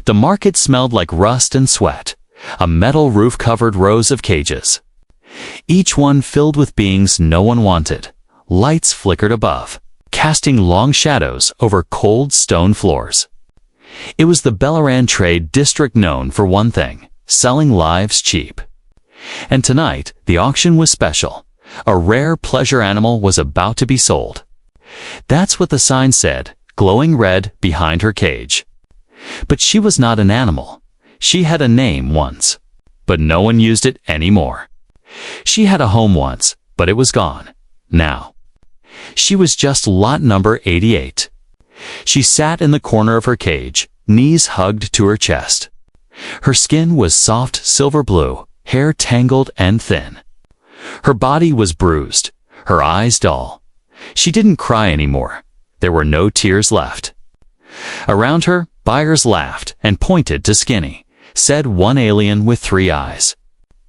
The market smelled like rust and sweat, a metal roof covered rows of cages. Each one filled with beings no one wanted. Lights flickered above, casting long shadows over cold stone floors. It was the Bellaran trade district known for one thing: selling lives cheap. And tonight, the auction was special. A rare pleasure animal was about to be sold. That's what the sign said, glowing red behind her cage. But she was not an animal. She had a name once, but no one used it anymore. She had a home once, but it was gone. Now, she was just lot number 88. She sat in the corner of her cage, knees hugged to her chest. Her skin was soft silver blue, hair tangled and thin. Her body was bruised, her eyes dull. She didn't cry anymore. There were no tears left. Around her, buyers laughed and pointed to Skinny, said one alien with 3 eyes.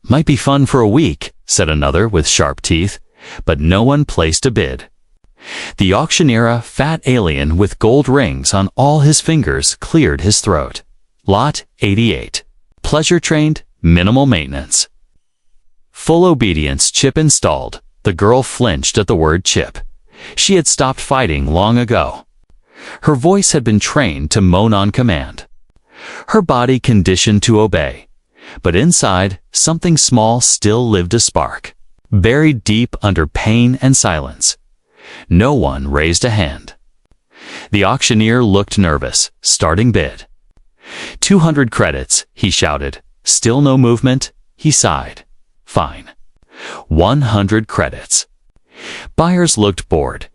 Might be fun for a week, said another with sharp teeth, but no one placed a bid. The auctioneer, a fat alien with gold rings on all his fingers, cleared his throat. Lot 88. Pleasure trained, minimal maintenance. Full obedience chip installed. The girl flinched at the word chip. She had stopped fighting long ago. Her voice had been trained to moan on command. Her body conditioned to obey. But inside, something small still lived a spark, buried deep under pain and silence. No one raised a hand. The auctioneer looked nervous, starting bid. 200 credits, he shouted. Still no movement, he sighed. Fine. 100 credits. Buyers looked bored.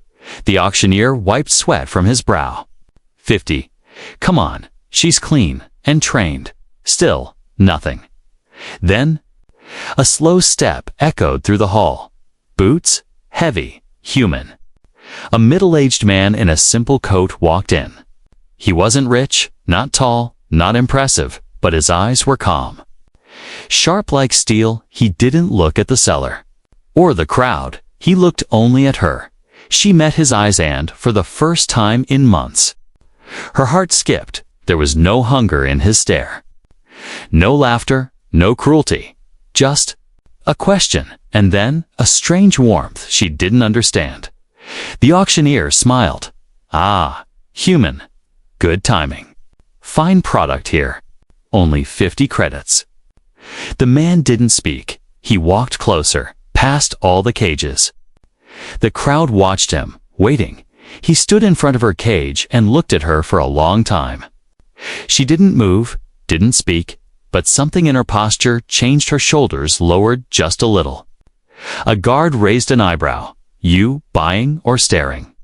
The auctioneer wiped sweat from his brow. 50. Come on, she's clean and trained. Still, nothing. Then, a slow step echoed through the hall. Boots, heavy, human. A middle-aged man in a simple coat walked in. He wasn't rich, not tall, not impressive, but his eyes were calm. Sharp like steel, he didn't look at the seller or the crowd. He looked only at her. She met his eyes and, for the first time in months, her heart skipped. There was no hunger in his stare. No laughter, no cruelty. Just a question, and then a strange warmth she didn't understand. The auctioneer smiled. Ah, human. Good timing. Fine product here. Only 50 credits. The man didn't speak. He walked closer, past all the cages. The crowd watched him, waiting. He stood in front of her cage and looked at her for a long time. She didn't move, didn't speak, but something in her posture changed. Her shoulders lowered just a little. A guard raised an eyebrow. You buying or staring?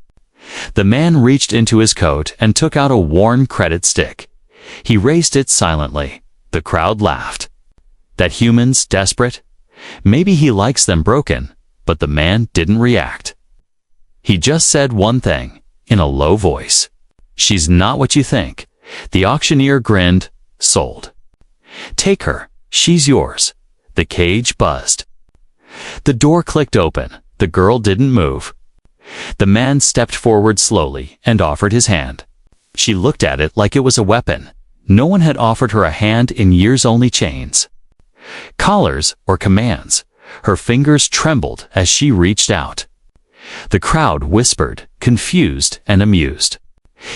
The man reached into his coat and took out a worn credit stick. He raised it silently. The crowd laughed. That human's desperate? Maybe he likes them broken, but the man didn't react. He just said one thing, in a low voice. She's not what you think. The auctioneer grinned. Sold. Take her. She's yours. The cage buzzed. The door clicked open. The girl didn't move. The man stepped forward slowly and offered his hand. She looked at it like it was a weapon. No one had offered her a hand in years, only chains. Collars or commands. Her fingers trembled as she reached out. The crowd whispered, confused and amused.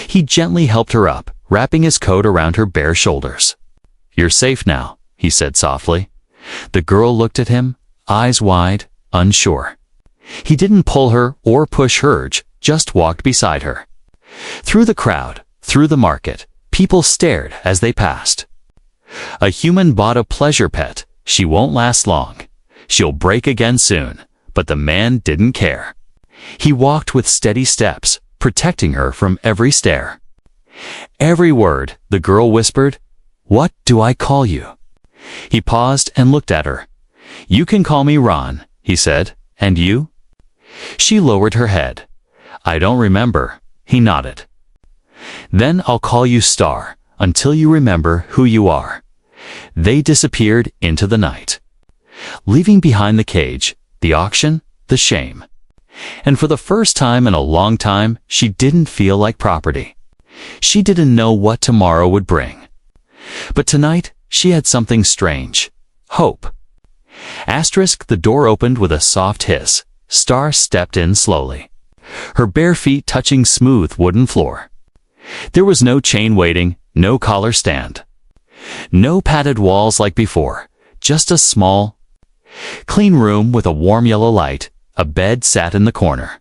He gently helped her up, wrapping his coat around her bare shoulders. You're safe now, he said softly. The girl looked at him, eyes wide, unsure. He didn't pull her or push her, just walked beside her. Through the crowd, through the market, people stared as they passed. A human bought a pleasure pet. She won't last long. She'll break again soon. But the man didn't care. He walked with steady steps, protecting her from every stare. Every word, the girl whispered. What do I call you? He paused and looked at her. You can call me Ron, he said. And you? She lowered her head. I don't remember, he nodded. Then I'll call you Star, until you remember who you are. They disappeared into the night, leaving behind the cage, the auction, the shame. And for the first time in a long time, she didn't feel like property. She didn't know what tomorrow would bring. But tonight, she had something strange. Hope. Asterisk, the door opened with a soft hiss. Star stepped in slowly, her bare feet touching smooth wooden floor. There was no chain waiting, no collar stand. No padded walls like before, just a small, clean room with a warm yellow light. A bed sat in the corner.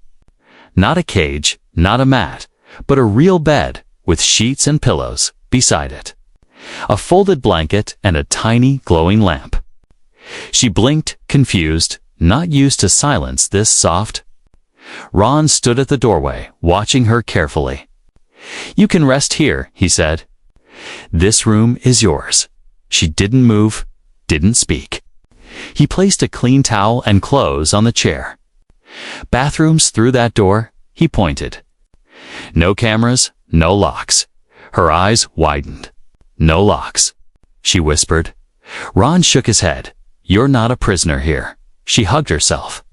Not a cage, not a mat, but a real bed with sheets and pillows beside it. A folded blanket and a tiny glowing lamp. She blinked, confused, not used to silence this soft. Ron stood at the doorway, watching her carefully. "You can rest here," he said. "This room is yours." She didn't move, didn't speak. He placed a clean towel and clothes on the chair. "Bathrooms through that door," he pointed. No cameras, no locks. Her eyes widened. "No locks," she whispered. Ron shook his head. "You're not a prisoner here." She hugged herself.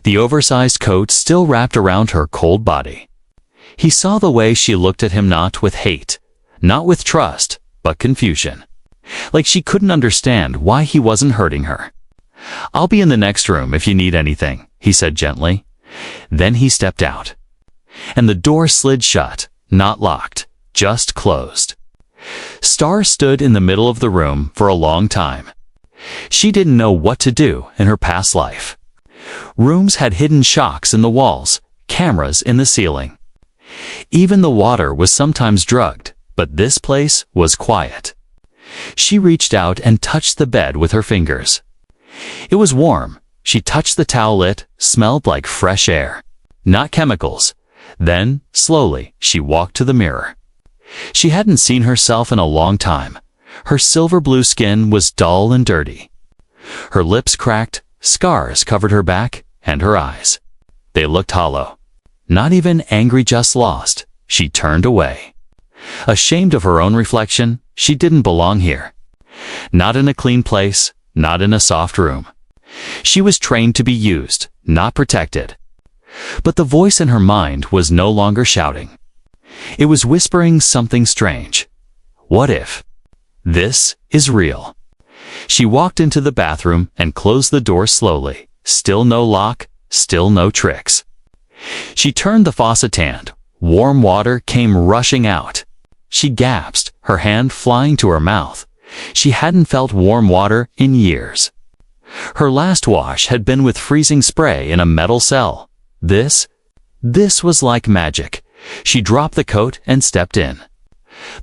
The oversized coat still wrapped around her cold body. He saw the way she looked at him, not with hate, not with trust, but confusion. Like she couldn't understand why he wasn't hurting her. "I'll be in the next room if you need anything," he said gently. Then he stepped out. And the door slid shut, not locked, just closed. Star stood in the middle of the room for a long time. She didn't know what to do in her past life. Rooms had hidden shocks in the walls, cameras in the ceiling. Even the water was sometimes drugged, but this place was quiet. She reached out and touched the bed with her fingers. It was warm. She touched the towelette, smelled like fresh air, not chemicals. Then, slowly, she walked to the mirror. She hadn't seen herself in a long time. Her silver blue skin was dull and dirty. Her lips cracked, scars covered her back and her eyes. They looked hollow. Not even angry, just lost. She turned away. Ashamed of her own reflection, she didn't belong here. Not in a clean place, not in a soft room. She was trained to be used, not protected. But the voice in her mind was no longer shouting. It was whispering something strange. What if this is real? She walked into the bathroom and closed the door slowly. Still no lock, still no tricks. She turned the faucet and warm water came rushing out. She gasped, her hand flying to her mouth. She hadn't felt warm water in years. Her last wash had been with freezing spray in a metal cell. This was like magic. She dropped the coat and stepped in.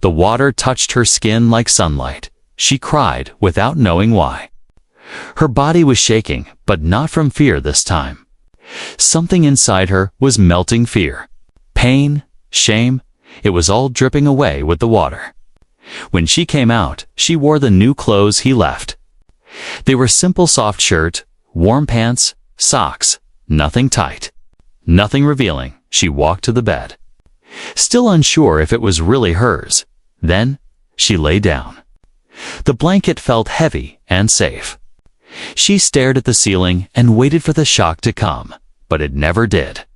The water touched her skin like sunlight. She cried without knowing why. Her body was shaking, but not from fear this time. Something inside her was melting fear. Pain, shame, it was all dripping away with the water. When she came out, she wore the new clothes he left. They were simple soft shirt, warm pants, socks, nothing tight, nothing revealing. She walked to the bed, still unsure if it was really hers. Then she lay down. The blanket felt heavy and safe. She stared at the ceiling and waited for the shock to come, but it never did.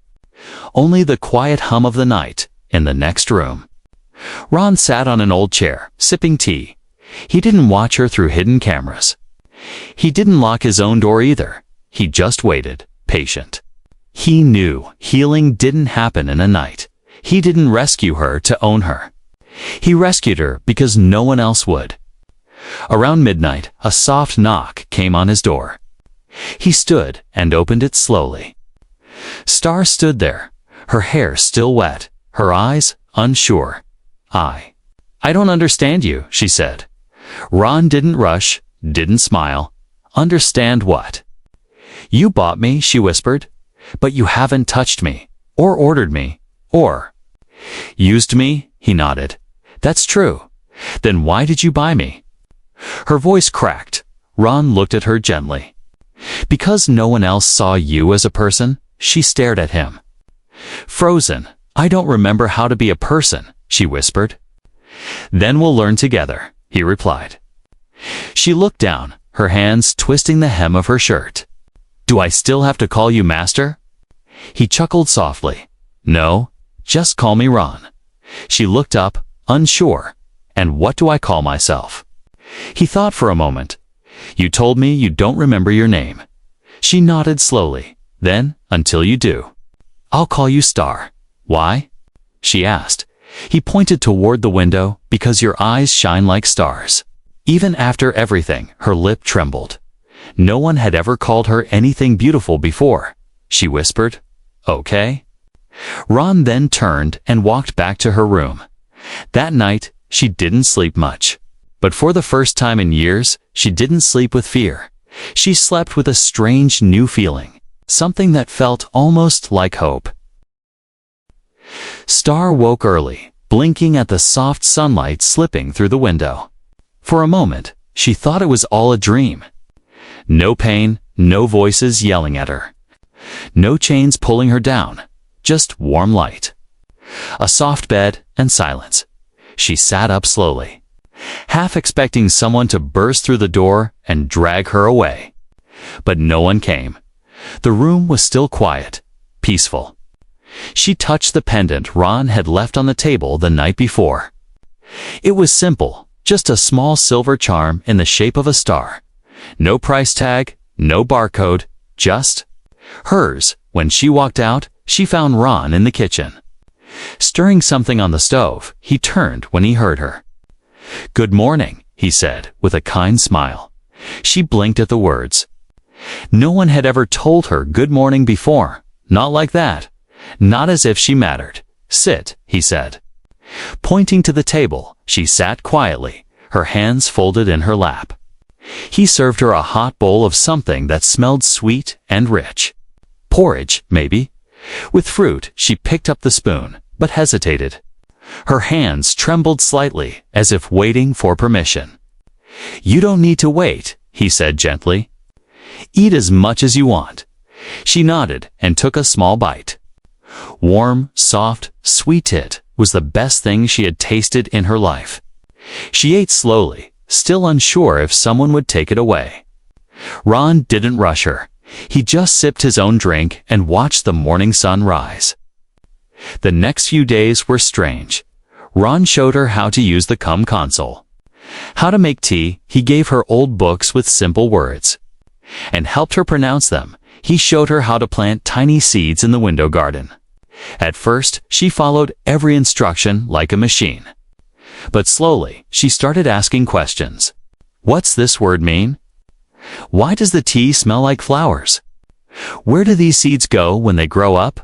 Only the quiet hum of the night in the next room. Ron sat on an old chair, sipping tea. He didn't watch her through hidden cameras. He didn't lock his own door either. He just waited, patient. He knew healing didn't happen in a night. He didn't rescue her to own her. He rescued her because no one else would. Around midnight, a soft knock came on his door. He stood and opened it slowly. Star stood there, her hair still wet, her eyes unsure. I don't understand you," she said. Ron didn't rush, didn't smile. "Understand what?" "You bought me," she whispered. "But you haven't touched me, or ordered me, or used me," he nodded. "That's true. Then why did you buy me?" Her voice cracked. Ron looked at her gently. "Because no one else saw you as a person." She stared at him. Frozen. "I don't remember how to be a person," she whispered. "Then we'll learn together," he replied. She looked down, her hands twisting the hem of her shirt. "Do I still have to call you master?" He chuckled softly. "No, just call me Ron." She looked up, unsure. And what do I call myself? He thought for a moment. You told me you don't remember your name. She nodded slowly. Then, until you do. I'll call you Star. Why? She asked. He pointed toward the window. Because your eyes shine like stars. Even after everything, her lip trembled. No one had ever called her anything beautiful before. She whispered, Okay. Ron then turned and walked back to her room. That night, she didn't sleep much. But for the first time in years, she didn't sleep with fear. She slept with a strange new feeling, something that felt almost like hope. Star woke early, blinking at the soft sunlight slipping through the window. For a moment, she thought it was all a dream. No pain, no voices yelling at her. No chains pulling her down, just warm light. A soft bed and silence. She sat up slowly, half expecting someone to burst through the door and drag her away. But no one came. The room was still quiet, peaceful. She touched the pendant Ron had left on the table the night before. It was simple, just a small silver charm in the shape of a star. No price tag, no barcode, just hers. When she walked out, she found Ron in the kitchen. Stirring something on the stove, he turned when he heard her. Good morning, he said, with a kind smile. She blinked at the words. No one had ever told her good morning before, not like that, not as if she mattered. Sit, he said. Pointing to the table, she sat quietly, her hands folded in her lap. He served her a hot bowl of something that smelled sweet and rich. Porridge, maybe. With fruit, she picked up the spoon, but hesitated. Her hands trembled slightly, as if waiting for permission. You don't need to wait, he said gently. Eat as much as you want. She nodded and took a small bite. Warm, soft, sweet it was the best thing she had tasted in her life. She ate slowly, still unsure if someone would take it away. Ron didn't rush her. He just sipped his own drink and watched the morning sun rise. The next few days were strange. Ron showed her how to use the console. How to make tea, he gave her old books with simple words. And helped her pronounce them. He showed her how to plant tiny seeds in the window garden. At first, she followed every instruction like a machine. But slowly, she started asking questions. What's this word mean? Why does the tea smell like flowers? Where do these seeds go when they grow up?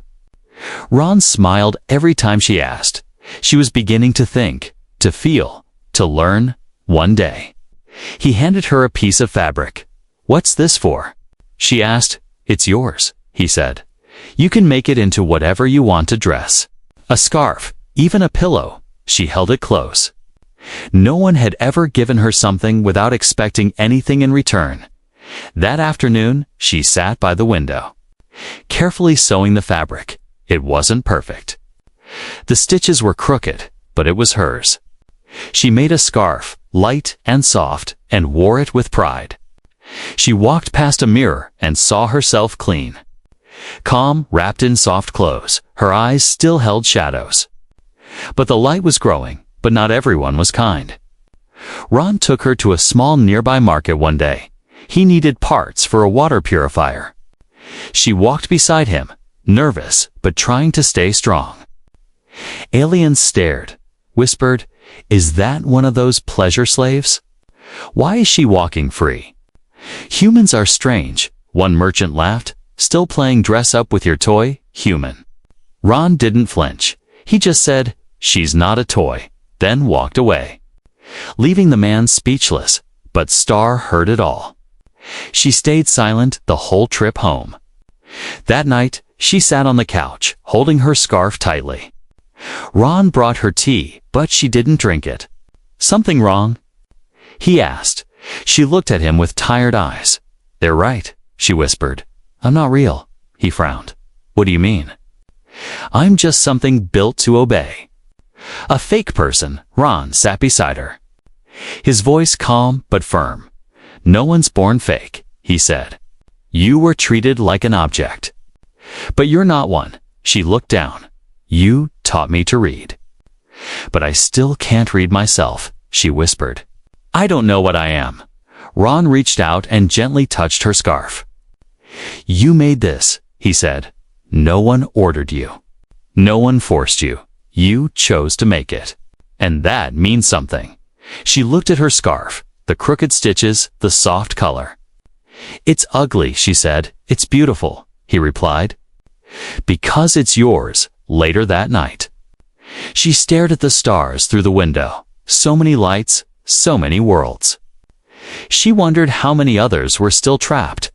Ron smiled every time she asked. She was beginning to think, to feel, to learn. One day, he handed her a piece of fabric. What's this for? She asked. It's yours, he said. You can make it into whatever you want to dress. A scarf, even a pillow. She held it close. No one had ever given her something without expecting anything in return. That afternoon, she sat by the window, carefully sewing the fabric. It wasn't perfect. The stitches were crooked, but it was hers. She made a scarf, light and soft, and wore it with pride. She walked past a mirror and saw herself clean. Calm, wrapped in soft clothes, her eyes still held shadows. But the light was growing, but not everyone was kind. Ron took her to a small nearby market one day. He needed parts for a water purifier. She walked beside him, nervous but trying to stay strong. Aliens stared, whispered, Is that one of those pleasure slaves? Why is she walking free? Humans are strange, one merchant laughed, still playing dress up with your toy, human. Ron didn't flinch. He just said, She's not a toy, then walked away, leaving the man speechless, but Star heard it all. She stayed silent the whole trip home. That night, she sat on the couch, holding her scarf tightly. Ron brought her tea, but she didn't drink it. Something wrong? He asked. She looked at him with tired eyes. They're right, she whispered. I'm not real. He frowned. What do you mean? I'm just something built to obey. A fake person. Ron sat beside her, his voice calm but firm. No one's born fake, he said. You were treated like an object. But you're not one. She looked down. You taught me to read. But I still can't read myself, she whispered. I don't know what I am. Ron reached out and gently touched her scarf. You made this, he said. No one ordered you. No one forced you. You chose to make it. And that means something. She looked at her scarf, the crooked stitches, the soft color. It's ugly, she said. It's beautiful, he replied. Because it's yours, later that night. She stared at the stars through the window. So many lights, so many worlds. She wondered how many others were still trapped.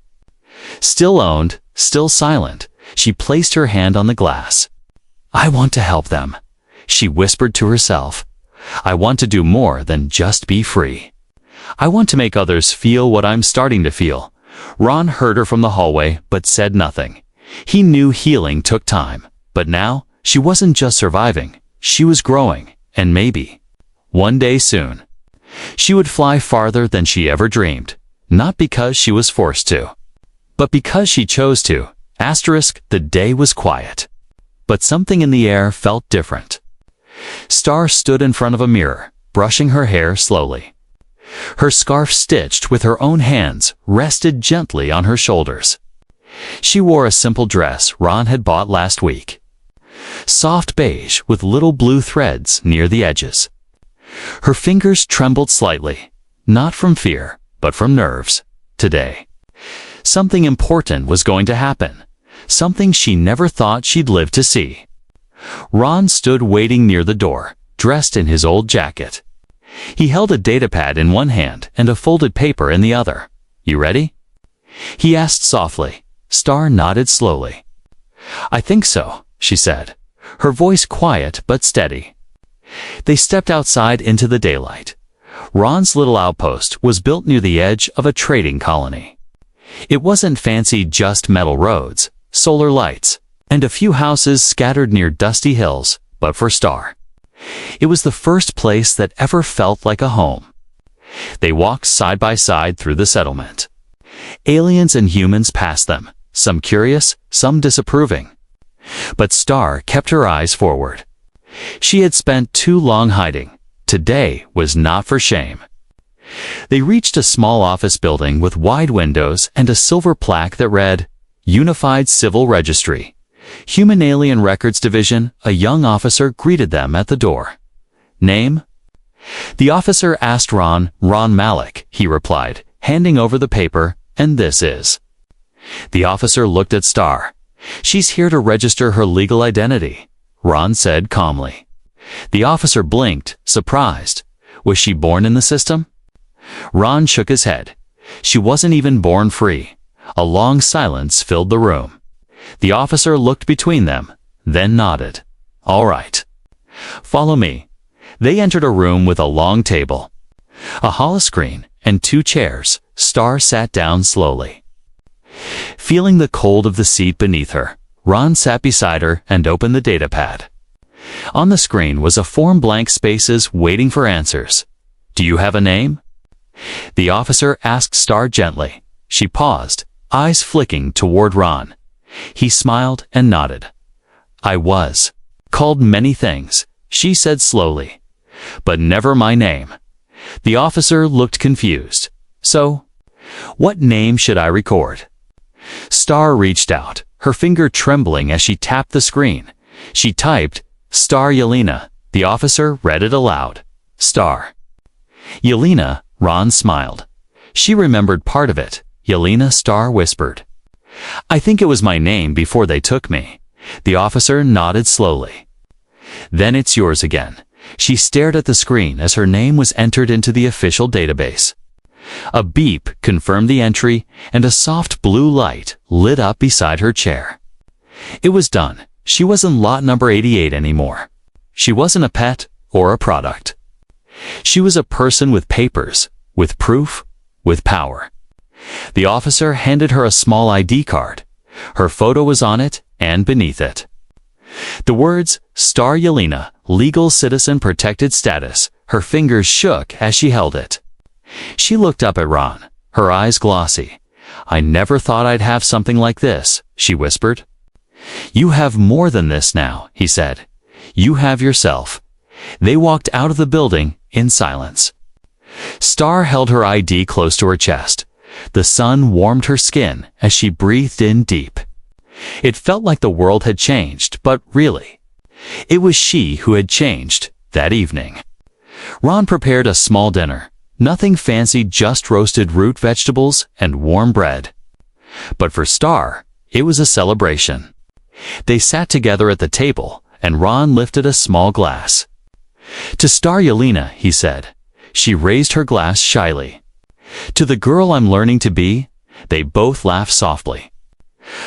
Still owned, still silent, she placed her hand on the glass. I want to help them, she whispered to herself. I want to do more than just be free. I want to make others feel what I'm starting to feel. Ron heard her from the hallway, but said nothing. He knew healing took time, but now she wasn't just surviving, she was growing, and maybe, one day soon, she would fly farther than she ever dreamed, not because she was forced to, but because she chose to. The day was quiet. But something in the air felt different. Star stood in front of a mirror, brushing her hair slowly. Her scarf, stitched with her own hands, rested gently on her shoulders. She wore a simple dress Ron had bought last week. Soft beige with little blue threads near the edges. Her fingers trembled slightly, not from fear, but from nerves. Today, something important was going to happen. Something she never thought she'd live to see. Ron stood waiting near the door, dressed in his old jacket. He held a datapad in one hand and a folded paper in the other. You ready? He asked softly. Star nodded slowly. I think so, she said, her voice quiet but steady. They stepped outside into the daylight. Ron's little outpost was built near the edge of a trading colony. It wasn't fancy, just metal roads, solar lights, and a few houses scattered near dusty hills, but for Star, it was the first place that ever felt like a home. They walked side by side through the settlement. Aliens and humans passed them, some curious, some disapproving. But Star kept her eyes forward. She had spent too long hiding. Today was not for shame. They reached a small office building with wide windows and a silver plaque that read, Unified Civil Registry, Human Alien Records Division. A young officer greeted them at the door. Name? The officer asked Ron. Ron Malik, he replied, handing over the paper, and this is. The officer looked at Star. She's here to register her legal identity, Ron said calmly. The officer blinked, surprised. Was she born in the system? Ron shook his head. She wasn't even born free. A long silence filled the room. The officer looked between them, then nodded. All right. Follow me. They entered a room with a long table, a holoscreen, and 2 chairs. Star sat down slowly. Feeling the cold of the seat beneath her, Ron sat beside her and opened the datapad. On the screen was a form, blank spaces waiting for answers. Do you have a name? The officer asked Star gently. She paused, eyes flicking toward Ron. He smiled and nodded. I was called many things, she said slowly, but never my name. The officer looked confused. So, what name should I record? Star reached out, her finger trembling as she tapped the screen. She typed, Star Yelena. The officer read it aloud. Star. Yelena, Ron smiled. She remembered part of it. Yelena, Star whispered. I think it was my name before they took me. The officer nodded slowly. Then it's yours again. She stared at the screen as her name was entered into the official database. A beep confirmed the entry, and a soft blue light lit up beside her chair. It was done. She wasn't lot number 88 anymore. She wasn't a pet or a product. She was a person with papers, with proof, with power. The officer handed her a small ID card. Her photo was on it, and beneath it, the words, Star Yelena, Legal Citizen Protected Status. Her fingers shook as she held it. She looked up at Ron, her eyes glossy. I never thought I'd have something like this, she whispered. You have more than this now, he said. You have yourself. They walked out of the building in silence. Star held her ID close to her chest. The sun warmed her skin as she breathed in deep. It felt like the world had changed, but really, it was she who had changed that evening. Ron prepared a small dinner. Nothing fancy, just roasted root vegetables and warm bread. But for Star, it was a celebration. They sat together at the table, and Ron lifted a small glass. "To Star Yelena," he said. She raised her glass shyly. "To the girl I'm learning to be." They both laughed softly.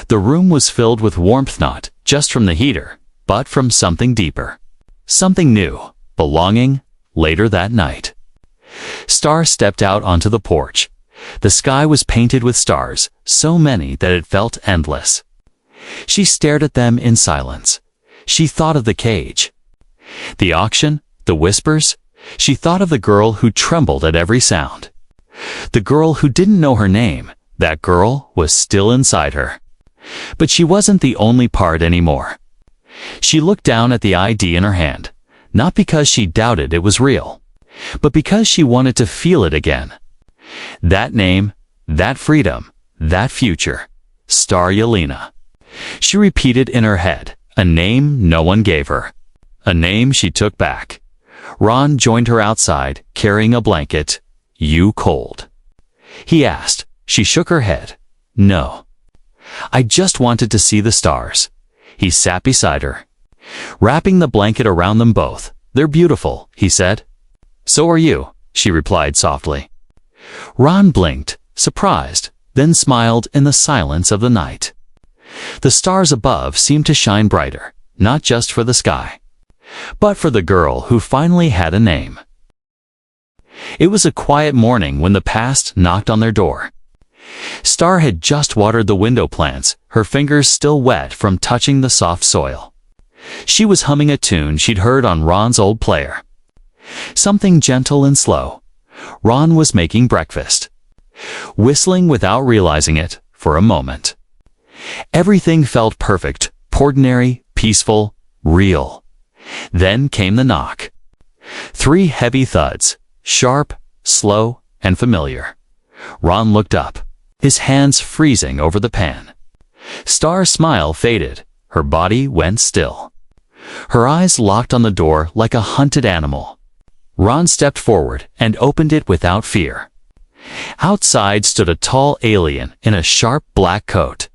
The room was filled with warmth, not just from the heater, but from something deeper. Something new, belonging. Later that night, Star stepped out onto the porch. The sky was painted with stars, so many that it felt endless. She stared at them in silence. She thought of the cage, the auction, the whispers. She thought of the girl who trembled at every sound. The girl who didn't know her name. That girl was still inside her. But she wasn't the only part anymore. She looked down at the ID in her hand, not because she doubted it was real, but because she wanted to feel it again. That name, that freedom, that future. Star Yelena. She repeated in her head, a name no one gave her. A name she took back. Ron joined her outside, carrying a blanket. "You cold?" he asked. She shook her head. "No. I just wanted to see the stars." He sat beside her, wrapping the blanket around them both. "They're beautiful," he said. "So are you," she replied softly. Ron blinked, surprised, then smiled in the silence of the night. The stars above seemed to shine brighter, not just for the sky, but for the girl who finally had a name. It was a quiet morning when the past knocked on their door. Star had just watered the window plants, her fingers still wet from touching the soft soil. She was humming a tune she'd heard on Ron's old player. Something gentle and slow. Ron was making breakfast, whistling without realizing it for a moment. Everything felt perfect, ordinary, peaceful, real. Then came the knock. 3 heavy thuds, sharp, slow, and familiar. Ron looked up, his hands freezing over the pan. Star's smile faded, her body went still. Her eyes locked on the door like a hunted animal. Ron stepped forward and opened it without fear. Outside stood a tall alien in a sharp black coat,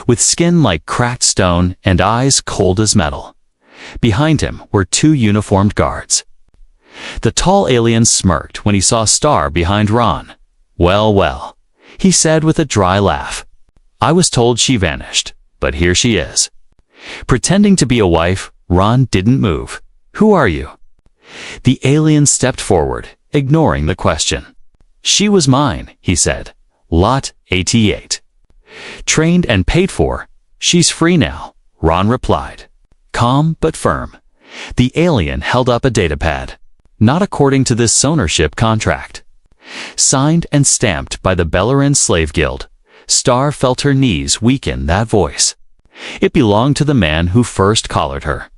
with skin like cracked stone and eyes cold as metal. Behind him were 2 uniformed guards. The tall alien smirked when he saw Star behind Ron. "Well, well," he said with a dry laugh. "I was told she vanished, but here she is." Pretending to be a wife, Ron didn't move. "Who are you?" The alien stepped forward, ignoring the question. "She was mine," he said. "Lot 88. Trained and paid for. She's free now," Ron replied. Calm but firm. The alien held up a datapad. "Not according to this ownership contract." Signed and stamped by the Bellerin Slave Guild. Star felt her knees weaken that voice. It belonged to the man who first collared her,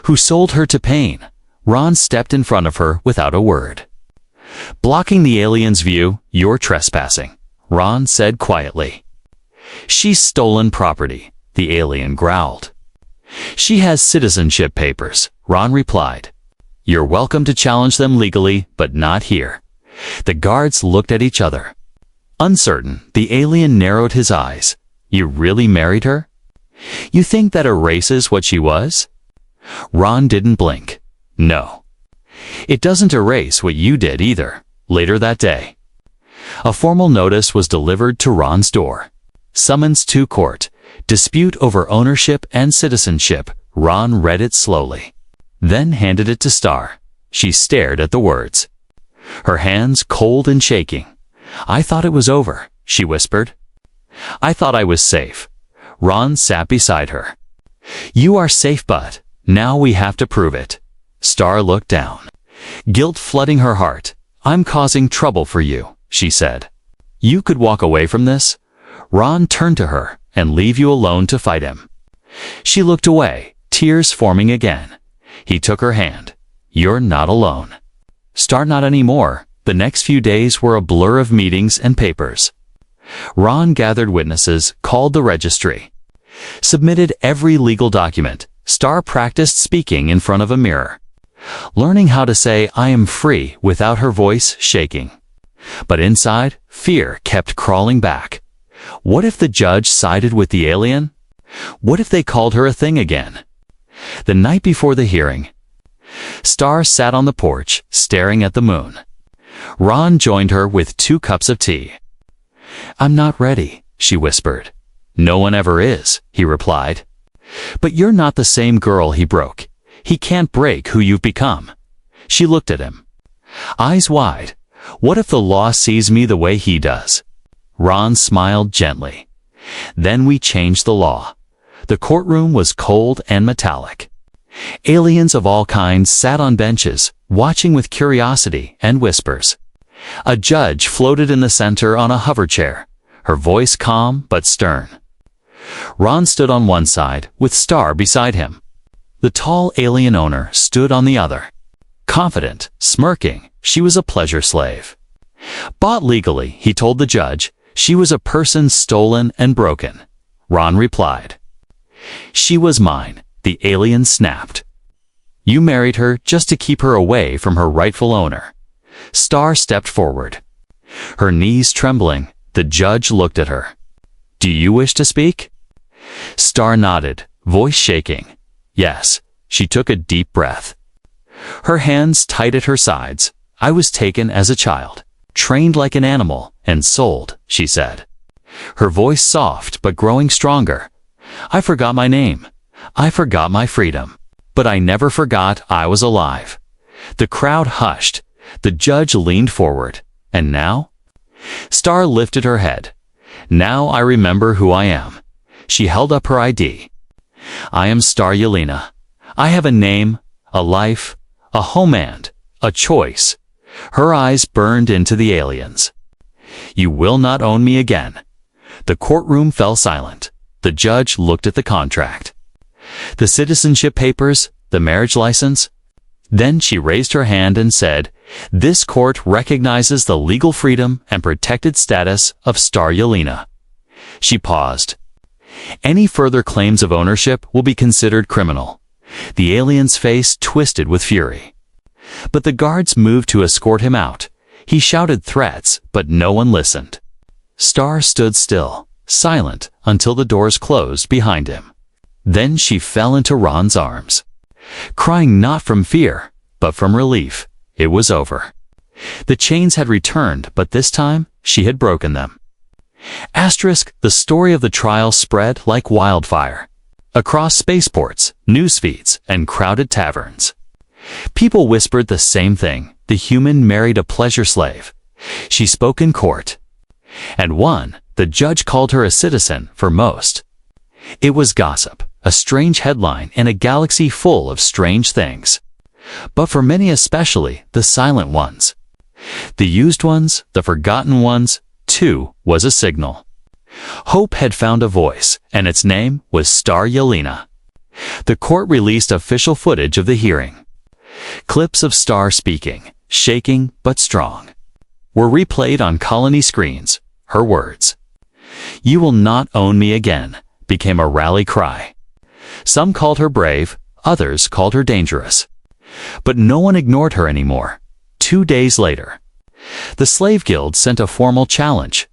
who sold her to pain. Ron stepped in front of her without a word. Blocking the alien's view, "You're trespassing," Ron said quietly. "She's stolen property," the alien growled. "She has citizenship papers," Ron replied. "You're welcome to challenge them legally, but not here." The guards looked at each other. Uncertain, the alien narrowed his eyes. "You really married her? You think that erases what she was?" Ron didn't blink. "No. It doesn't erase what you did either." Later that day, a formal notice was delivered to Ron's door. Summons to court. Dispute over ownership and citizenship. Ron read it slowly, then handed it to Star. She stared at the words, her hands cold and shaking. "I thought it was over," she whispered. "I thought I was safe." Ron sat beside her. "You are safe, but now we have to prove it." Star looked down, guilt flooding her heart. "I'm causing trouble for you," she said. "You could walk away from this." Ron turned to her, "and leave you alone to fight him." She looked away, tears forming again. He took her hand. "You're not alone." Star not anymore. The next few days were a blur of meetings and papers. Ron gathered witnesses, called the registry, submitted every legal document. Star practiced speaking in front of a mirror, learning how to say "I am free" without her voice shaking. But inside, fear kept crawling back. What if the judge sided with the alien? What if they called her a thing again? The night before the hearing, Star sat on the porch, staring at the moon. Ron joined her with 2 cups of tea. "I'm not ready," she whispered. "No one ever is," he replied. "But you're not the same girl he broke. He can't break who you've become." She looked at him, eyes wide. "What if the law sees me the way he does?" Ron smiled gently. "Then we changed the law." The courtroom was cold and metallic. Aliens of all kinds sat on benches, watching with curiosity and whispers. A judge floated in the center on a hover chair, her voice calm but stern. Ron stood on one side, with Star beside him. The tall alien owner stood on the other. Confident, smirking, she was a pleasure slave. Bought legally, he told the judge, she was a person stolen and broken. Ron replied, "She was mine," the alien snapped. "You married her just to keep her away from her rightful owner." Star stepped forward. Her knees trembling, the judge looked at her. "Do you wish to speak?" Star nodded, voice shaking. "Yes." She took a deep breath. Her hands tight at her sides. "I was taken as a child, trained like an animal, and sold," she said. Her voice soft but growing stronger. "I forgot my name. I forgot my freedom. But I never forgot I was alive." The crowd hushed. The judge leaned forward. "And now?" Star lifted her head. "Now I remember who I am." She held up her ID. "I am Star Yelena. I have a name, a life, a homeland, a choice." Her eyes burned into the aliens. "You will not own me again." The courtroom fell silent. The judge looked at the contract. The citizenship papers, the marriage license. Then she raised her hand and said, "This court recognizes the legal freedom and protected status of Star Yelena." She paused. "Any further claims of ownership will be considered criminal." The alien's face twisted with fury. But the guards moved to escort him out. He shouted threats, but no one listened. Star stood still, silent, until the doors closed behind him. Then she fell into Ron's arms, crying not from fear, but from relief. It was over. The chains had returned, but this time she had broken them. The story of the trial spread like wildfire. Across spaceports, news feeds, and crowded taverns. People whispered the same thing. The human married a pleasure slave. She spoke in court. And the judge called her a citizen for most. It was gossip, a strange headline in a galaxy full of strange things. But for many, especially the silent ones, the used ones, the forgotten ones, too, was a signal. Hope had found a voice, and its name was Star Yelena. The court released official footage of the hearing. Clips of Star speaking, shaking but strong, were replayed on colony screens. Her words, "You will not own me again," became a rally cry. Some called her brave, others called her dangerous. But no one ignored her anymore. 2 days later, the Slave Guild sent a formal challenge.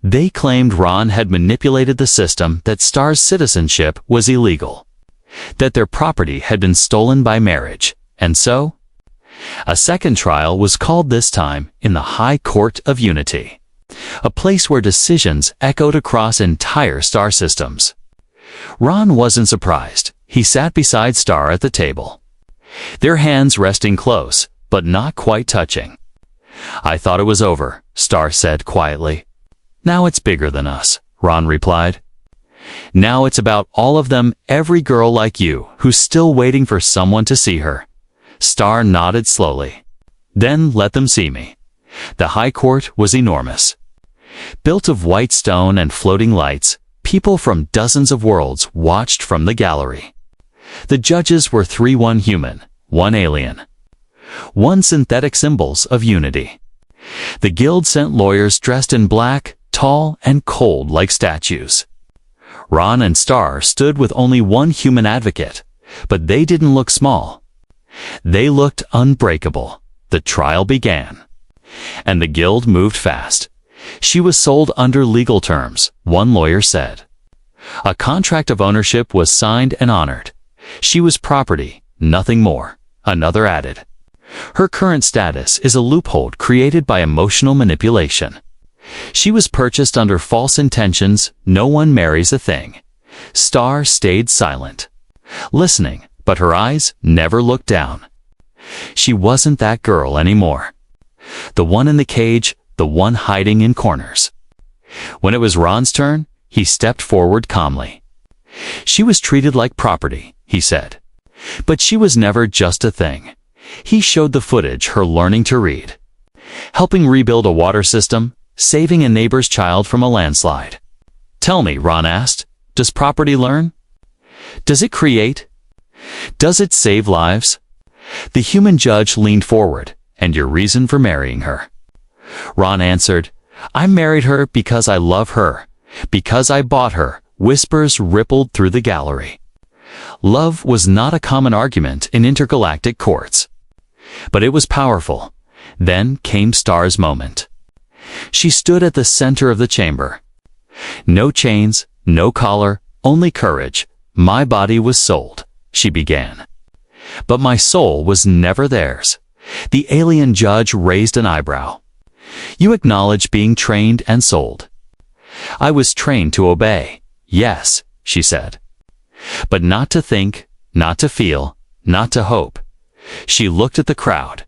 They claimed Ron had manipulated the system, that Star's citizenship was illegal, that their property had been stolen by marriage, and so a second trial was called, this time in the High Court of Unity, a place where decisions echoed across entire star systems. Ron wasn't surprised. He sat beside Star at the table, their hands resting close, but not quite touching. "I thought it was over," Star said quietly. "Now it's bigger than us," Ron replied. "Now it's about all of them, every girl like you, who's still waiting for someone to see her." Star nodded slowly. "Then let them see me." The High Court was enormous. Built of white stone and floating lights, people from dozens of worlds watched from the gallery. The judges were 1 human, 1 alien. one synthetic symbols of unity. The guild sent lawyers dressed in black, tall and cold like statues. Ron and Star stood with only one human advocate, but they didn't look small. They looked unbreakable. The trial began. And the guild moved fast. She was sold under legal terms, one lawyer said. A contract of ownership was signed and honored. She was property, nothing more, another added. Her current status is a loophole created by emotional manipulation. She was purchased under false intentions. No one marries a thing. Star stayed silent, listening, but her eyes never looked down. She wasn't that girl anymore. The one in the cage, the one hiding in corners. When it was Ron's turn, he stepped forward calmly. She was treated like property, he said. But she was never just a thing. He showed the footage, her learning to read. Helping rebuild a water system, saving a neighbor's child from a landslide. Tell me, Ron asked, does property learn? Does it create? Does it save lives? The human judge leaned forward. And your reason for marrying her? Ron answered, I married her because I love her. Because I bought her. Whispers rippled through the gallery. Love was not a common argument in intergalactic courts. But it was powerful. Then came Star's moment. She stood at the center of the chamber. No chains, no collar, only courage. My body was sold, she began. But my soul was never theirs. The alien judge raised an eyebrow. You acknowledge being trained and sold. I was trained to obey. Yes, she said. But not to think, not to feel, not to hope. She looked at the crowd.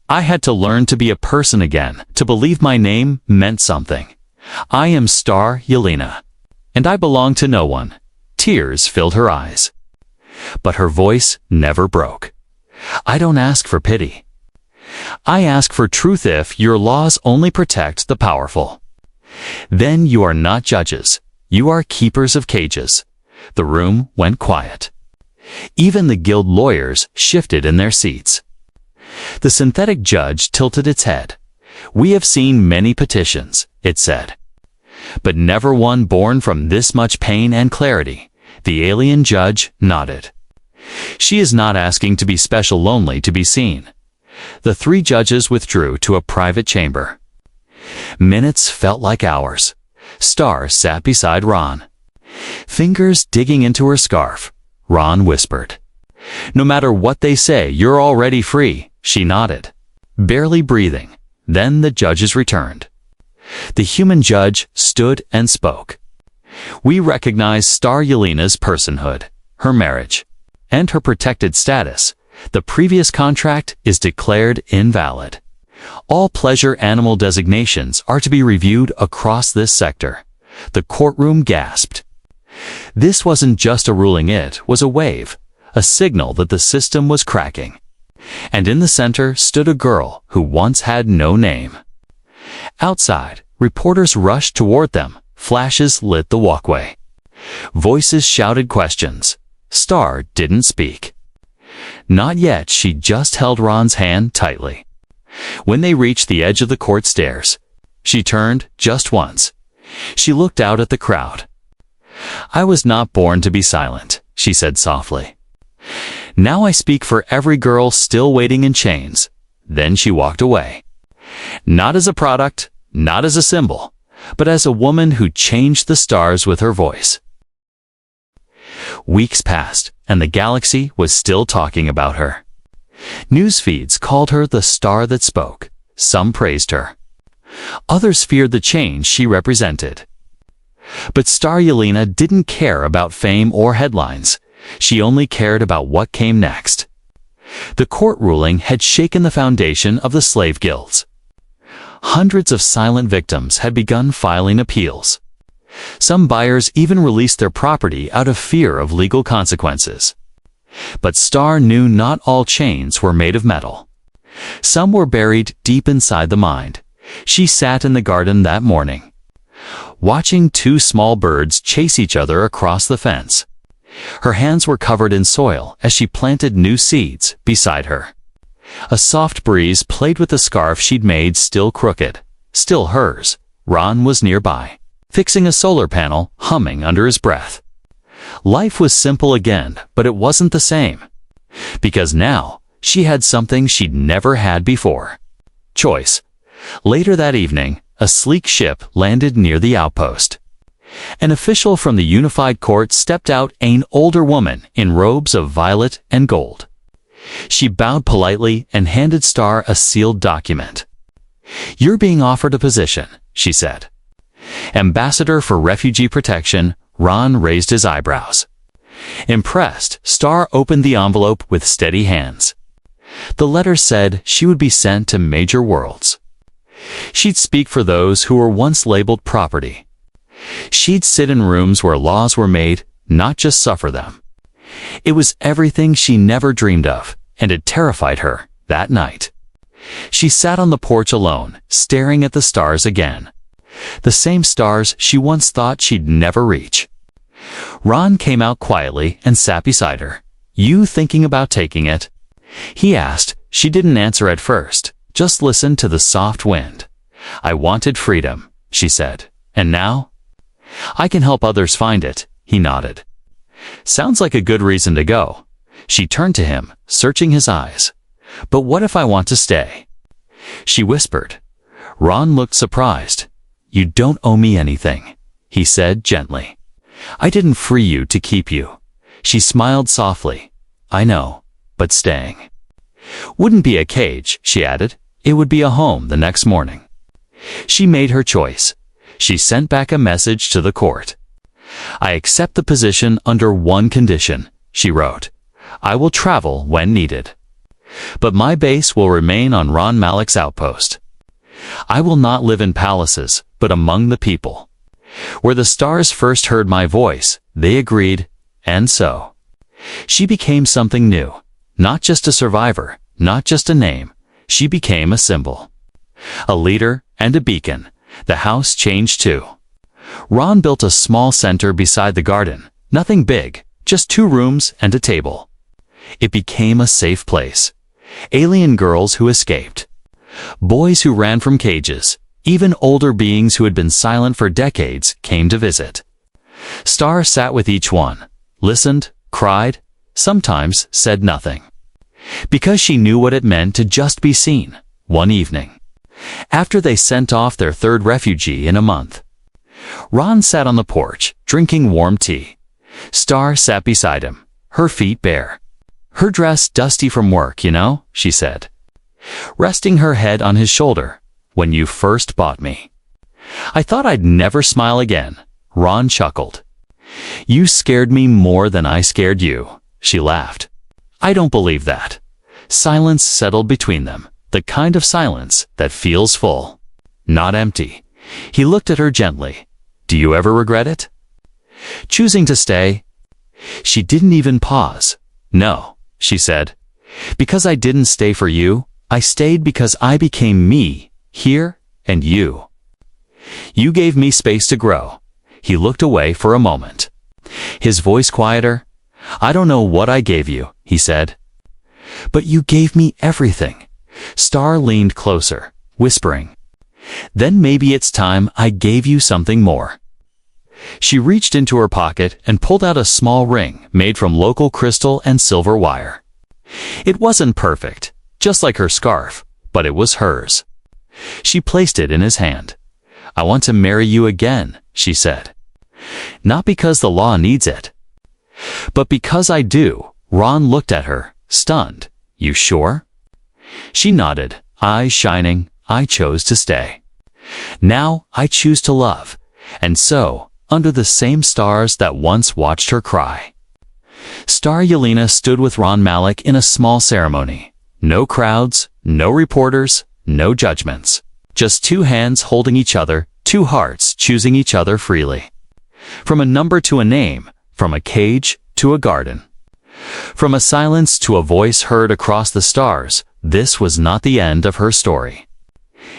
I had to learn to be a person again, to believe my name meant something. I am Star Yelena, and I belong to no one. Tears filled her eyes. But her voice never broke. I don't ask for pity. I ask for truth. If your laws only protect the powerful, then you are not judges. You are keepers of cages. The room went quiet. Even the guild lawyers shifted in their seats. The synthetic judge tilted its head. We have seen many petitions, it said, but never one born from this much pain and clarity. The alien judge nodded. She is not asking to be special, lonely to be seen. The three judges withdrew to a private chamber. Minutes felt like hours. Star sat beside Ron. Fingers digging into her scarf. Ron whispered, No matter what they say, you're already free. She nodded, barely breathing. Then the judges returned. The human judge stood and spoke. We recognize Star Yelena's personhood, her marriage, and her protected status. The previous contract is declared invalid. All pleasure animal designations are to be reviewed across this sector. The courtroom gasped. This wasn't just a ruling, it was a wave, a signal that the system was cracking. And in the center stood a girl who once had no name. Outside, reporters rushed toward them. Flashes lit the walkway. Voices shouted questions. Star didn't speak. Not yet. She just held Ron's hand tightly. When they reached the edge of the court stairs, she turned just once. She looked out at the crowd. I was not born to be silent, she said softly. Now I speak for every girl still waiting in chains. Then she walked away. Not as a product, not as a symbol, but as a woman who changed the stars with her voice. Weeks passed, and the galaxy was still talking about her. News feeds called her the star that spoke. Some praised her. Others feared the change she represented. But Star Yelena didn't care about fame or headlines. She only cared about what came next. The court ruling had shaken the foundation of the slave guilds. Hundreds of silent victims had begun filing appeals. Some buyers even released their property out of fear of legal consequences. But Star knew not all chains were made of metal. Some were buried deep inside the mind. She sat in the garden that morning, watching two small birds chase each other across the fence. Her hands were covered in soil as she planted new seeds beside her. A soft breeze played with the scarf she'd made still crooked, still hers. Ron was nearby, fixing a solar panel, humming under his breath. Life was simple again, but it wasn't the same. Because now, she had something she'd never had before. Choice. Later that evening, a sleek ship landed near the outpost. An official from the Unified Court stepped out, an older woman in robes of violet and gold. She bowed politely and handed Star a sealed document. "You're being offered a position," she said. Ambassador for Refugee Protection. Ron raised his eyebrows. Impressed, Star opened the envelope with steady hands. The letter said she would be sent to major worlds. She'd speak for those who were once labeled property. She'd sit in rooms where laws were made, not just suffer them. It was everything she never dreamed of, and it terrified her that night. She sat on the porch alone, staring at the stars again. The same stars she once thought she'd never reach. Ron came out quietly and sat beside her. "You thinking about taking it?" he asked. She didn't answer at first, just listened to the soft wind. "I wanted freedom," she said. "And now?" "I can help others find it," he nodded. "Sounds like a good reason to go." She turned to him, searching his eyes. "But what if I want to stay?" she whispered. Ron looked surprised. "You don't owe me anything," he said gently. "I didn't free you to keep you." She smiled softly. "I know, but staying wouldn't be a cage," she added. "It would be a home the next morning." She made her choice. She sent back a message to the court. "I accept the position under one condition," she wrote. "I will travel when needed. But my base will remain on Ron Malik's outpost. I will not live in palaces, but among the people. Where the stars first heard my voice, they agreed, and so." She became something new. Not just a survivor, not just a name. She became a symbol. A leader and a beacon. The house changed too. Ron built a small center beside the garden. Nothing big, just 2 rooms and a table. It became a safe place. Alien girls who escaped. Boys who ran from cages. Even older beings who had been silent for decades came to visit. Star sat with each one, listened, cried, sometimes said nothing. Because she knew what it meant to just be seen. One evening, after they sent off their 3rd refugee in a month, Ron sat on the porch, drinking warm tea. Star sat beside him, her feet bare. Her dress dusty from work, you know, she said, resting her head on his shoulder. "When you first bought me, I thought I'd never smile again." Ron chuckled. "You scared me more than I scared you," she laughed. "I don't believe that." Silence settled between them, the kind of silence that feels full, not empty. He looked at her gently. "Do you ever regret it? Choosing to stay?" She didn't even pause. "No," she said. "Because I didn't stay for you. I stayed because I became me. Here, and you. You gave me space to grow." He looked away for a moment. His voice quieter. "I don't know what I gave you," he said. "But you gave me everything." Star leaned closer, whispering, "Then maybe it's time I gave you something more." She reached into her pocket and pulled out a small ring made from local crystal and silver wire. It wasn't perfect, just like her scarf, but it was hers. She placed it in his hand. "I want to marry you again," she said. "Not because the law needs it, but because I do." Ron looked at her, stunned. "You sure?" She nodded, eyes shining. "I chose to stay. Now I choose to love." And so, under the same stars that once watched her cry, Star Yelena stood with Ron Malik in a small ceremony. No crowds, no reporters, no judgments. Just 2 hands holding each other, 2 hearts choosing each other freely. From a number to a name, from a cage to a garden. From a silence to a voice heard across the stars, this was not the end of her story.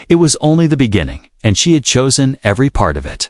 It was only the beginning, and she had chosen every part of it.